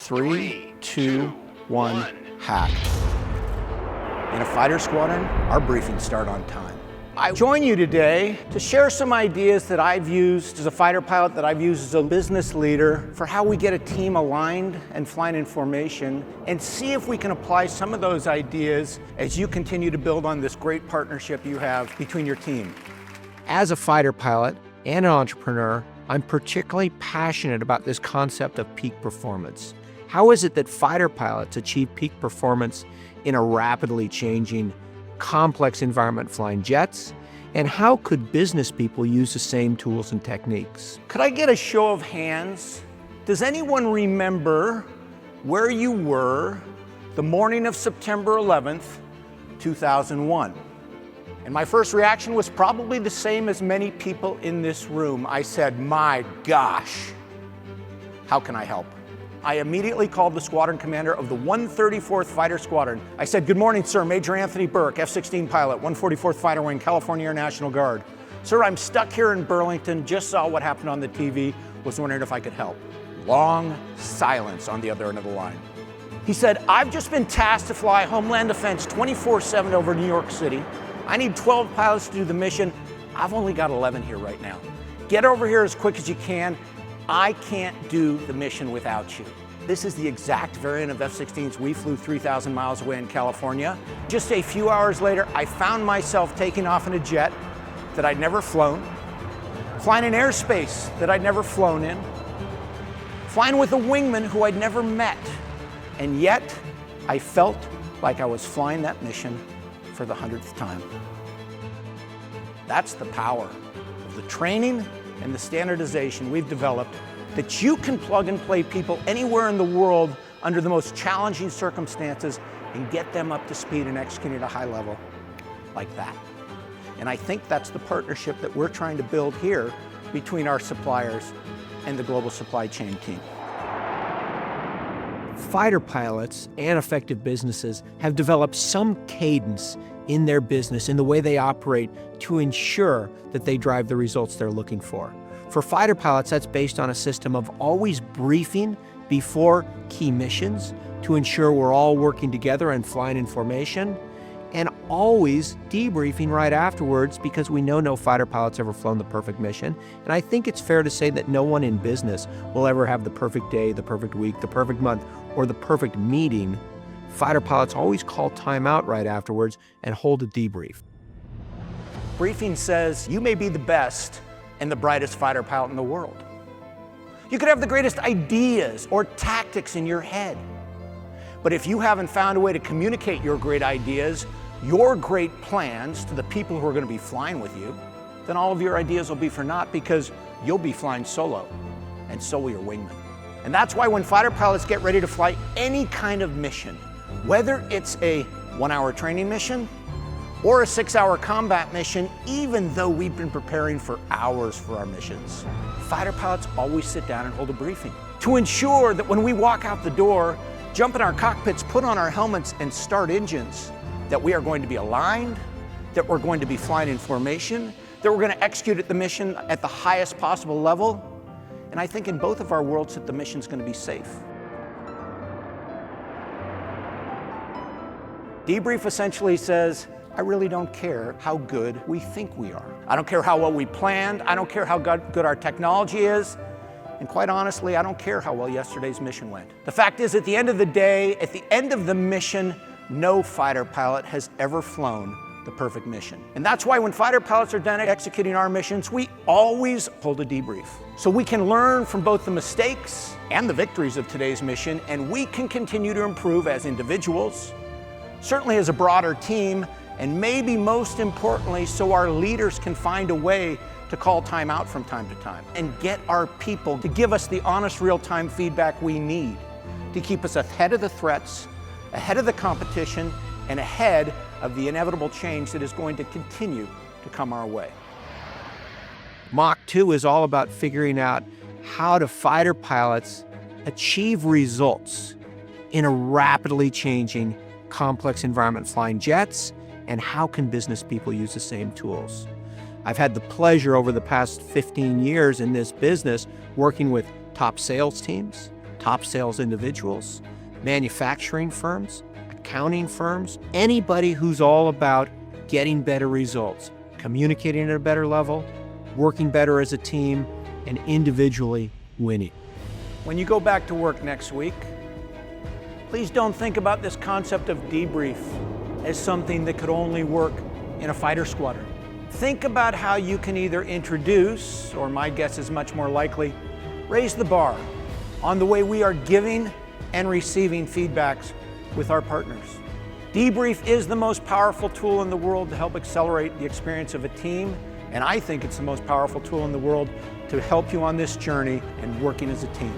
3, 2, 1, hack. In a fighter squadron, our briefings start on time. I join you today to share some ideas that I've used as a fighter pilot, that I've used as a business leader, for how we get a team aligned and flying in formation, and see if we can apply some of those ideas as you continue to build on this great partnership you have between your team. As a fighter pilot and an entrepreneur, I'm particularly passionate about this concept of peak performance. How is it that fighter pilots achieve peak performance in a rapidly changing, complex environment flying jets? And how could business people use the same tools and techniques? Could I get a show of hands? Does anyone remember where you were the morning of September 11th, 2001? And my first reaction was probably the same as many people in this room. I said, my gosh, how can I help? I immediately called the squadron commander of the 134th Fighter Squadron. I said, good morning, sir, Major Anthony Bourke, F-16 pilot, 144th Fighter Wing, California Air National Guard. Sir, I'm stuck here in Burlington, just saw what happened on the TV, was wondering if I could help. Long silence on the other end of the line. He said, I've just been tasked to fly Homeland Defense 24/7 over New York City. I need 12 pilots to do the mission. I've only got 11 here right now. Get over here as quick as you can. I can't do the mission without you. This is the exact variant of F-16s we flew 3,000 miles away in California. Just a few hours later, I found myself taking off in a jet that I'd never flown, flying in airspace that I'd never flown in, flying with a wingman who I'd never met. And yet, I felt like I was flying that mission for the 100th time. That's the power of the training and the standardization we've developed, that you can plug and play people anywhere in the world under the most challenging circumstances and get them up to speed and execute at a high level like that. And I think that's the partnership that we're trying to build here between our suppliers and the global supply chain team. Fighter pilots and effective businesses have developed some cadence in their business, in the way they operate, to ensure that they drive the results they're looking for. For fighter pilots, that's based on a system of always briefing before key missions to ensure we're all working together and flying in formation, and always debriefing right afterwards, because we know no fighter pilot's ever flown the perfect mission. And I think it's fair to say that no one in business will ever have the perfect day, the perfect week, the perfect month, or the perfect meeting. Fighter pilots always call time out right afterwards and hold a debrief. Briefing says you may be the best and the brightest fighter pilot in the world. You could have the greatest ideas or tactics in your head. But if you haven't found a way to communicate your great ideas, your great plans to the people who are going to be flying with you, then all of your ideas will be for naught, because you'll be flying solo, and so will your wingman. And that's why when fighter pilots get ready to fly any kind of mission, whether it's a 1-hour training mission or a 6-hour combat mission, even though we've been preparing for hours for our missions, fighter pilots always sit down and hold a briefing to ensure that when we walk out the door, jump in our cockpits, put on our helmets, and start engines, that we are going to be aligned, that we're going to be flying in formation, that we're going to execute at the mission at the highest possible level. And I think in both of our worlds that the mission's going to be safe. Debrief essentially says, I really don't care how good we think we are. I don't care how well we planned. I don't care how good our technology is. And quite honestly, I don't care how well yesterday's mission went. The fact is, at the end of the day, at the end of the mission, no fighter pilot has ever flown the perfect mission. And that's why when fighter pilots are done executing our missions, we always hold a debrief. So we can learn from both the mistakes and the victories of today's mission, and we can continue to improve as individuals, certainly as a broader team, and maybe most importantly, so our leaders can find a way to call time out from time to time and get our people to give us the honest, real-time feedback we need to keep us ahead of the threats, ahead of the competition, and ahead of the inevitable change that is going to continue to come our way. Mach 2 is all about figuring out how do fighter pilots achieve results in a rapidly changing, complex environment flying jets, and how can business people use the same tools. I've had the pleasure over the past 15 years in this business working with top sales teams, top sales individuals, manufacturing firms, accounting firms, anybody who's all about getting better results, communicating at a better level, working better as a team, and individually winning. When you go back to work next week, please don't think about this concept of debrief as something that could only work in a fighter squadron. Think about how you can either introduce, or my guess is much more likely, raise the bar on the way we are giving and receiving feedbacks with our partners. Debrief is the most powerful tool in the world to help accelerate the experience of a team, and I think it's the most powerful tool in the world to help you on this journey and working as a team.